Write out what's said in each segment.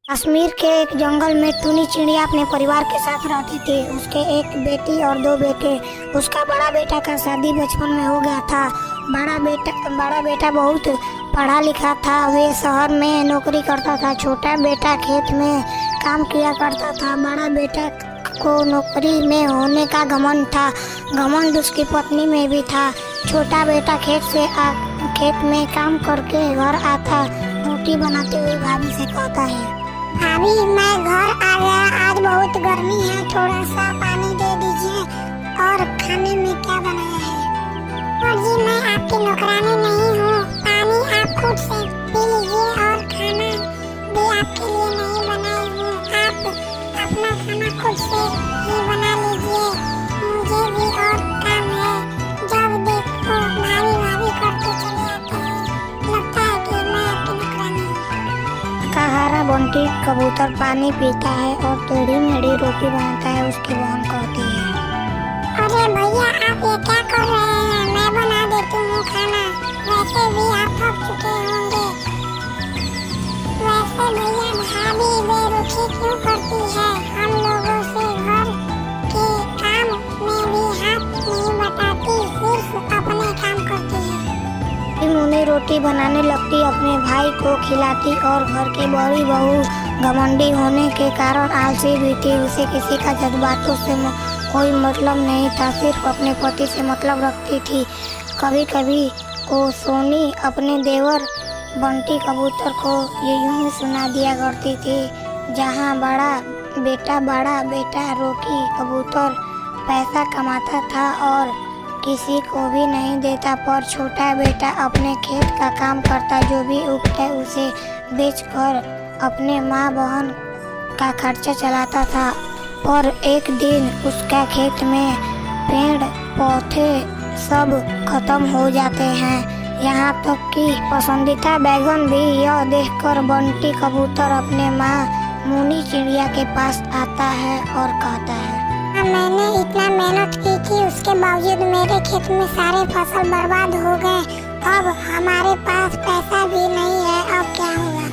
कश्मीर के एक जंगल में टूनी चिड़िया अपने परिवार के साथ रहती थी। उसके एक बेटी और दो बेटे। उसका बड़ा बेटा का शादी बचपन में हो गया था। बड़ा बेटा बहुत पढ़ा लिखा था। वे शहर में नौकरी करता था। छोटा बेटा खेत में काम किया करता था। बड़ा बेटा को नौकरी में होने का घमंड था। घमंड उसकी पत्नी में भी था। छोटा बेटा खेत में काम करके घर आता रोटी बनाते हुए भाभी से कहता है, भाभी मैं घर आ गया, आज बहुत गर्मी है, थोड़ा सा पानी दे दीजिए। और खाने में क्या बनाया है? और जी मैं आपकी नौकरानी नहीं हूँ, पानी आप खुद से पी लीजिए और खाना भी आपके लिए नहीं बनाई हूँ। आप अपना खाना खुद से ही बना लीजिए, मुझे भी और काम है। जब देखो भाभी भाभी करते चले आते हैं, लगता है कि मैं आपकी नौकरानी हूँ। हरा बंटी कबूतर पानी पीता है और टेढ़ी मेढ़ी रोटी बनाता है। उसकी बहन कहती है, अरे भैया आप ये क्या कर रहे हैं? मैं बना देती हूँ खाना, वैसे भी आप थक चुके होंगे। वैसे भैया भाभी बेरुखी क्यों करती है? हम लोगों से घर के काम में भी हाथ नहीं बटाती, सिर्फ अपने काम करती है। मुन्नी रोटी बनाने लगती, अपने भाई को खिलाती और घर की बड़ी बहू घमंडी होने के कारण आलसी भी थी। उसे किसी का जज्बातों से कोई मतलब नहीं था, सिर्फ अपने पति से मतलब रखती थी। कभी कभी वो सोनी अपने देवर बंटी कबूतर को ये यूं ही सुना दिया करती थी, जहाँ बड़ा बेटा रोकी कबूतर पैसा कमाता था और किसी को भी नहीं देता, पर छोटा बेटा अपने खेत का काम करता, जो भी उगता उसे बेचकर अपने माँ बहन का खर्चा चलाता था। पर एक दिन उसका खेत में पेड़ पौधे सब खत्म हो जाते हैं, यहाँ तक कि पसंदीदा बैगन भी। यह देखकर बंटी कबूतर अपने माँ मुनी चिड़िया के पास आता है और कहता है, मैंने इतना मेहनत की थी, उसके बावजूद मेरे खेत में सारे फसल बर्बाद हो गए। अब हमारे पास पैसा भी नहीं है, अब क्या होगा?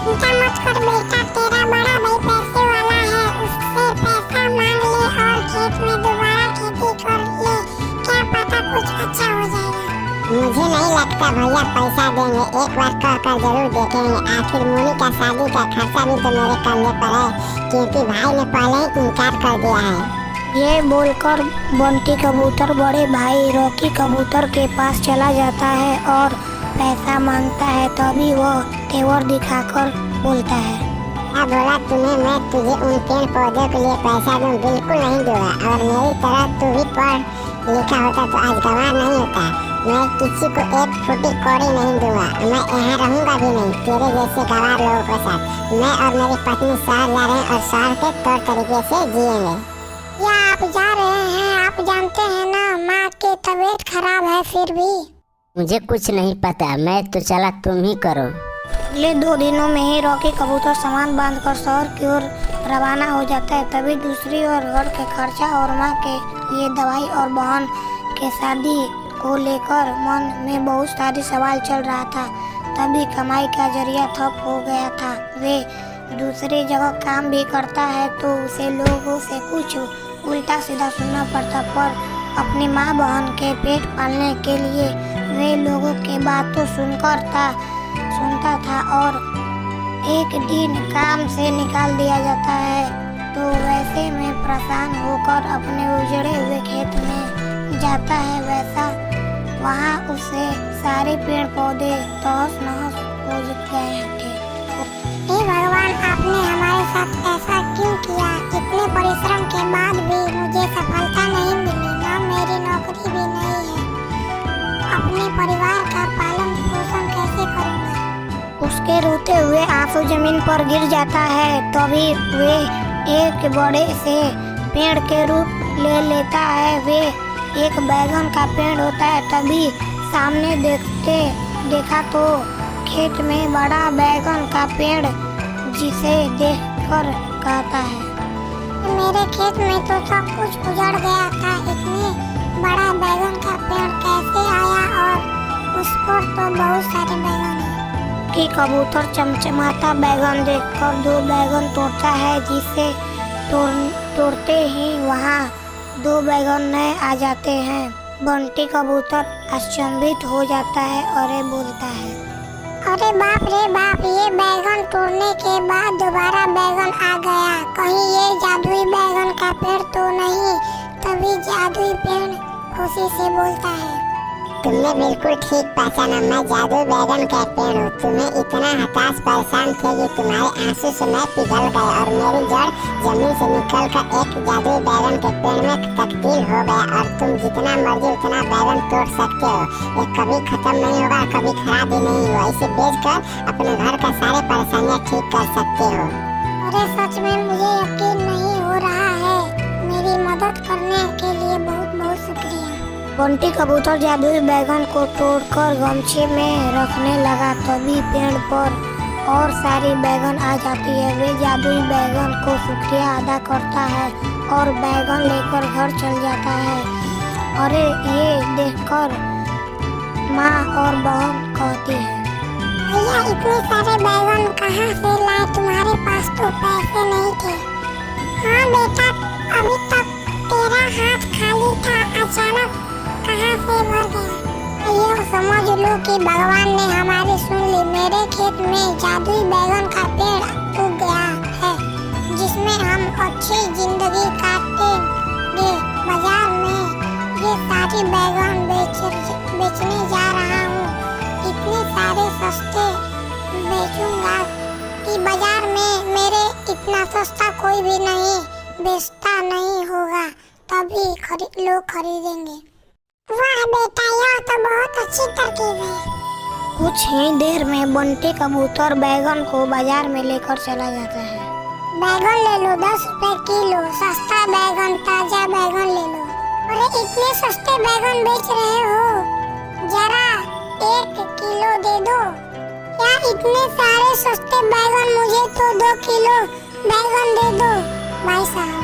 चिंता मत कर बेटा, तेरा बड़ा भाई पैसे वाला है, उससे पैसा मांग ले और खेत में दोबारा खेती कर ले, क्या पता कुछ अच्छा हो जाएगा। मुझे नहीं लगता भैया पैसा देंगे, एक बार कहकर जरूर देखेंगे। आखिर मुनी का शादी का खर्चा भी तो मेरे कंधे पर है, क्योंकि भाई ने पहले ही इनकार कर दिया है। ये बोलकर बंटी कबूतर बड़े भाई रॉकी कबूतर के पास चला जाता है और पैसा मांगता है। तभी वह तेवर दिखाकर बोलता है, क्या बोला तूने? मैं तुझे उन पेड़ पौधों के लिए पैसा दूं? बिल्कुल नहीं दूंगा। और मेरी तरह तू भी पढ़ लिखा होता तो आज गवाह नहीं होता। मैं किसी को एक फुटी कौड़ी नहीं दूंगा, मैं यहाँ रहूँगा भी नहीं तेरे जैसे गवार लोगों के साथ। मैं और मेरी पत्नी शहर जा रहे हैं और शहर के तौर तरीके से जिएंगे। या आप जा रहे हैं? आप जानते हैं ना माँ की तबीयत खराब है। फिर भी मुझे कुछ नहीं पता, मैं तो चला, तुम ही करो। अगले 2 दिनों में ही रॉकी कबूतर सामान बांधकर शहर की ओर रवाना हो जाता है। तभी दूसरी ओर घर के खर्चा और माँ के लिए दवाई और बहन के शादी को लेकर मन में बहुत सारे सवाल चल रहा था। तभी कमाई का जरिया ठप हो गया था। वे दूसरी जगह काम भी करता है तो उसे लोगों से कुछ उल्टा सीधा सुनना पड़ता, पर अपनी माँ बहन के पेट पालने के लिए वे लोगों की बातों सुनता था और एक दिन काम से निकाल दिया जाता है। तो वैसे में परेशान होकर अपने उजड़े हुए खेत में जाता है। वहाँ उसे सारे पेड़ पौधे तहस नहस हो गए थे। हे भगवान, आपने हमारे साथ ऐसा क्यों किया? इतने परिश्रम के बाद भी मुझे सफलता नहीं मिली, ना मेरी नौकरी भी नहीं है। अपने परिवार का पालन पोषण कैसे करूँगा? उसके रोते हुए आंसू जमीन पर गिर जाता है। तभी वे एक बड़े से पेड़ के रूप ले लेता है। वे एक बैगन का पेड़ होता है। तभी सामने देखा तो खेत में बड़ा बैगन का पेड़, जिसे देखकर कहता है, मेरे खेत में तो सब कुछ उजड़ गया था, इतने बड़ा बैगन का पेड़ कैसे आया? और उस पर तो बहुत सारे बैगन हैं। बंटी कबूतर चमचमाता बैगन देखकर 2 बैगन तोड़ता है, जिसे तोड़ते ही वहाँ 2 बैगन नए आ जाते हैं। बंटी कबूतर अचंभित हो जाता है और ये बोलता है, अरे बाप रे बाप, ये बैगन तोड़ने के बाद दोबारा बैगन आ गया, कहीं ये जादुई बैगन का पेड़ तो नहीं। तभी जादुई पेड़ खुशी से बोलता है, तुमने बिल्कुल ठीक पहचाना, मैं जादू बैगन का पेड़ हूँ। तुम्हें इतना हताश परेशान थे कि तुम्हारे आंसू से मैं पिघल गया और मेरी जड़ जमीन से निकलकर एक जादुई बैगन के पेड़ में तब्दील हो गया और तुम जितना मर्जी उतना बैगन तोड़ सकते हो। ये कभी खत्म नहीं होगा, कभी खराब भी नहीं होगा। इसे बेचकर अपने घर का सारे परेशानियाँ ठीक कर सकते हो। अरे सच में मुझे यकीन नहीं हो रहा है, मेरी मदद करने के लिए बहुत बहुत शुक्रिया। बंटी कबूतर जादुई बैगन को तोड़कर गमछे में रखने लगा। तभी पेड़ पर और सारी बैगन आ जाती है। वे जादुई बैगन को शुक्रिया अदा करता है और बैगन लेकर घर चल जाता है। अरे ये देखकर माँ और बहन कहती है, भैया इतने सारे बैगन कहाँ से लाए, तुम्हारे पास तो पैसे नहीं थे। हाँ बेटा, अभी तक तेरा हाथ खाली था, अचानक कहाँ से भर गया। ये समझ लो कि भगवान ने हमारी सुन ली। मेरे खेत में जादुई बैगन का पेड़ उग गया है, जिसमें हम अच्छी जिंदगी काटेंगे। बाजार में ये सारी बैगन बेचने जा रहा हूँ। इतने सारे सस्ते बेचूंगा कि बाजार में मेरे इतना सस्ता कोई भी नहीं बेचता नहीं होगा, तभी लोग खरीदेंगे। वाह बेटा, यह तो बहुत अच्छी तरकीब है। कुछ ही देर में बंटी कबूतर बैगन को बाजार में लेकर चला जाता है। बैगन ले लो, 10 रुपए किलो, सस्ता बैगन, ताजा बैगन ले लो। अरे इतने सस्ते बैगन बेच रहे हो, जरा 1 किलो दे दो। क्या इतने सारे सस्ते बैगन, मुझे तो 2 किलो बैगन दे दो भाई साहब।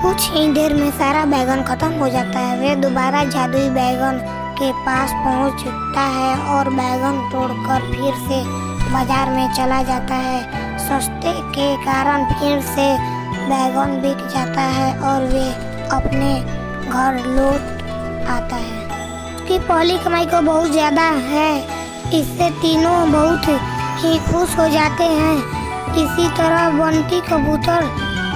कुछ ही देर में सारा बैगन खत्म हो जाता है। वे दोबारा जादुई बैगन के पास पहुंचता है और बैगन तोड़कर फिर से बाजार में चला जाता है। सस्ते के कारण फिर से बैगन बिक जाता है और वे अपने घर लौट आता है। उसकी पहली कमाई को बहुत ज्यादा है, इससे तीनों बहुत ही खुश हो जाते हैं। इसी तरह बंटी कबूतर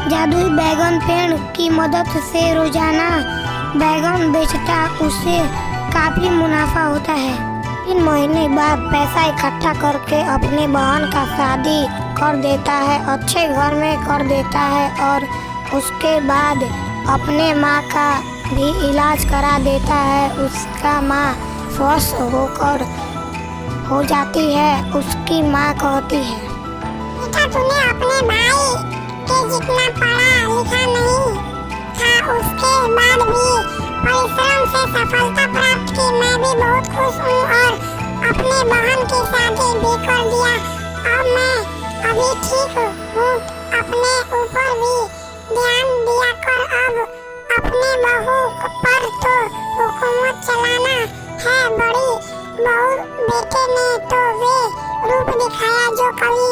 जादुई बैगन पेड़ की मदद से रोजाना बैगन बेचता, उससे काफी मुनाफा होता है। 3 महीने बाद पैसा इकट्ठा करके अपने बहन का शादी कर देता है, अच्छे घर में कर देता है और उसके बाद अपने माँ का भी इलाज करा देता है। उसका माँ स्वस्थ हो जाती है। उसकी माँ कहती है, बेटा तूने अपने भाई के जितना पढ़ा लिखा नहीं था, उसके बाद भी परिश्रम से सफलता प्राप्त की। मैं भी बहुत खुश हूँ और अपने बहन की शादी भी कर दिया। अब मैं अभी ठीक हूँ, अपने ऊपर भी ध्यान दिया कर। अब अपने बहू पर तो हुकूमत चलाना है। बड़ी बहू बेटे ने तो वे रूप दिखाया जो कभी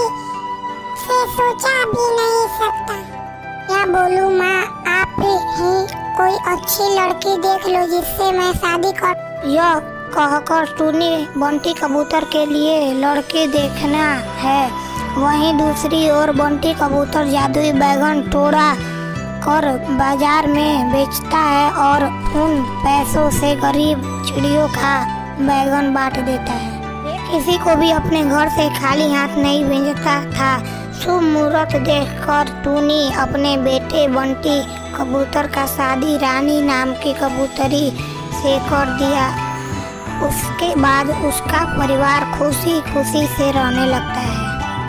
से सोचा भी नहीं सकता। क्या बोलूं माँ, आप ही कोई अच्छी लड़की देख लो जिससे मैं शादी कर। यह कहकर टूनी बंटी कबूतर के लिए लड़के देखना है। वहीं दूसरी ओर बंटी कबूतर जादुई बैगन तोड़ा कर बाजार में बेचता है और उन पैसों से गरीब चिड़ियों का बैगन बांट देता है। किसी को भी अपने घर से खाली हाथ नहीं भेजता था। शुभ मुहूर्त देखकर टूनी अपने बेटे बंटी कबूतर का शादी रानी नाम की कबूतरी से कर दिया। उसके बाद उसका परिवार खुशी खुशी से रहने लगता है।